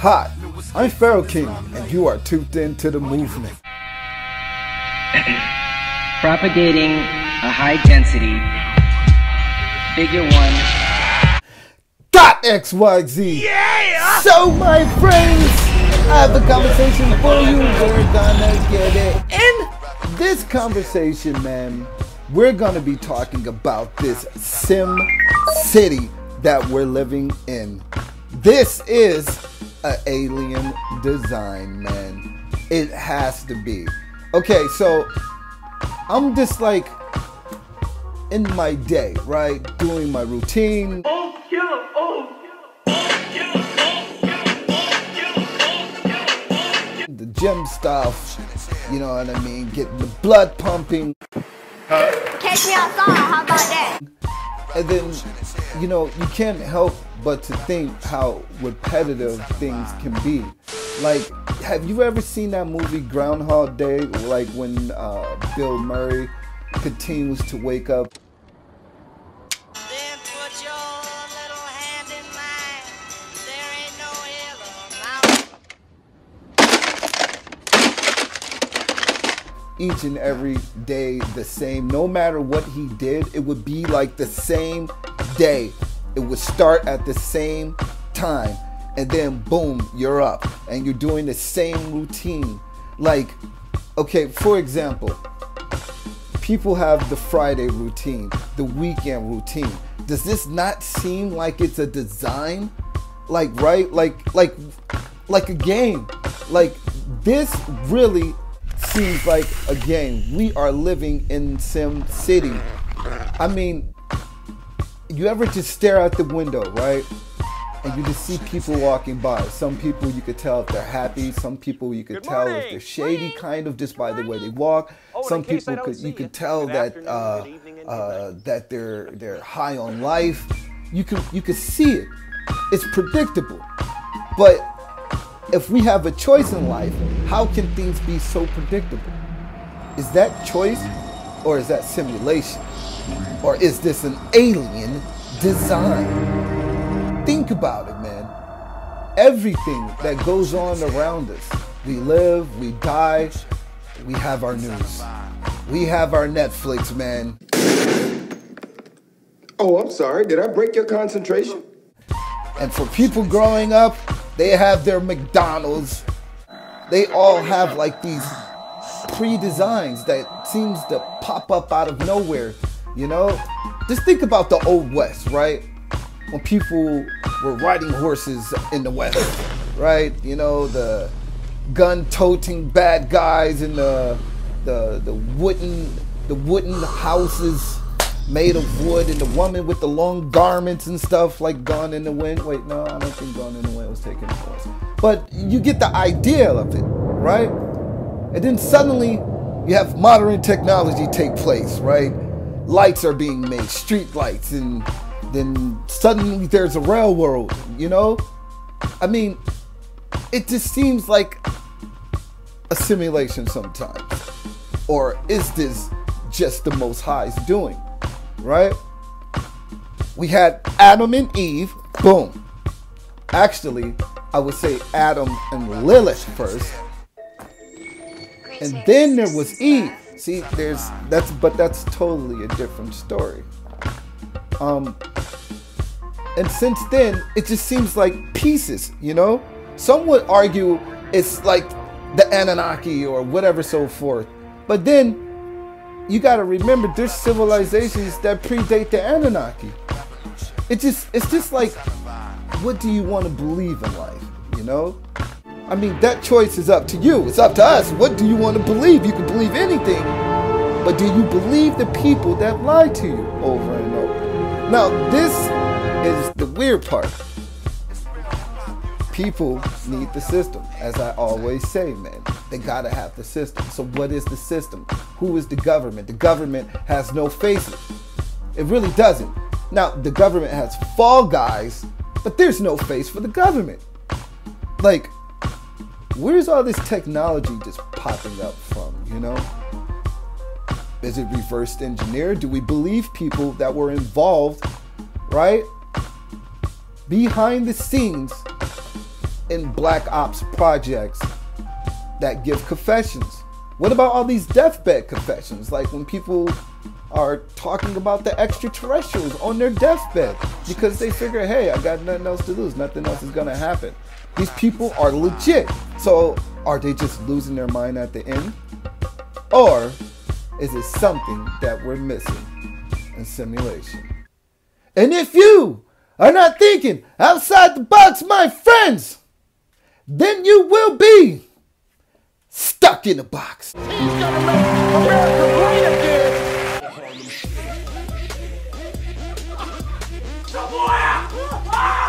Hi, I'm Pharaoh King, and you are tuned into the movement. Propagating a high density figure one. Got XYZ! Yeah! So my friends, I have a conversation for you. We're gonna get it. In this conversation, man, we're gonna be talking about this sim city that we're living in. This is an alien design, man. It has to be. Okay, so I'm just like in my day, right? Doing my routine. The gym stuff, you know what I mean? Getting the blood pumping. Catch me outside, how about that? And then, you know, you can't help but to think how repetitive things can be. Like, have you ever seen that movie Groundhog Day? Like when Bill Murray continues to wake up. Then put your little hand in mine. There ain't no hill or mountain. Each and every day the same. No matter what he did, it would be like the same day. It would start at the same time, and then boom, you're up and you're doing the same routine. Like, okay, for example, people have the Friday routine, the weekend routine. Does this not seem like it's a design? Like, right? Like a game. Like, this really seems like a game. We are living in Sim City. I mean, you ever just stare out the window, right? And you just see people walking by. Some people you could tell if they're happy. Some people you could tell if they're shady, kind of just by the way they walk. Some people you could tell that that they're high on life. You could see it. It's predictable. But if we have a choice in life, how can things be so predictable? Is that choice, or is that simulation? Or is this an alien design? Think about it, man. Everything that goes on around us, we live, we die, we have our news. We have our Netflix, man. Oh, I'm sorry. Did I break your concentration? And for people growing up, they have their McDonald's. They all have like these pre-designs that seems to pop up out of nowhere, you know? Just think about the Old West, right? When people were riding horses in the West, right? You know, the gun-toting bad guys in the wooden houses made of wood, and the woman with the long garments and stuff, like Gone in the Wind. Wait, no, I don't think Gone in the Wind was taken place. But you get the idea of it, right? And then suddenly you have modern technology take place, right? Lights are being made, street lights, and then suddenly there's a railroad, you know? I mean, it just seems like a simulation sometimes. Or is this just the Most High's doing? Right? We had Adam and Eve, boom. Actually, I would say Adam and Lilith first. And then there was Eve. See, that's totally a different story. And since then, it just seems like pieces, you know? Some would argue it's like the Anunnaki or whatever so forth. But then you got to remember, there's civilizations that predate the Anunnaki. It's just like, what do you want to believe in life, you know? I mean, that choice is up to you. It's up to us. What do you want to believe? You can believe anything, but do you believe the people that lie to you over and over? Now, this is the weird part. People need the system, as I always say, man. They gotta have the system. So what is the system? Who is the government? The government has no faces. It really doesn't. Now, the government has fall guys, but there's no face for the government. Like, where's all this technology just popping up from, you know? Is it reverse engineered? Do we believe people that were involved, right, behind the scenes in Black Ops projects that give confessions? What about all these deathbed confessions? Like when people are talking about the extraterrestrials on their deathbed because they figure, hey, I got nothing else to lose. Nothing else is going to happen. These people are legit. So are they just losing their mind at the end? Or is it something that we're missing in simulation? And if you are not thinking outside the box, my friends, then you will be stuck in a box. He's gonna make America great again. The boy!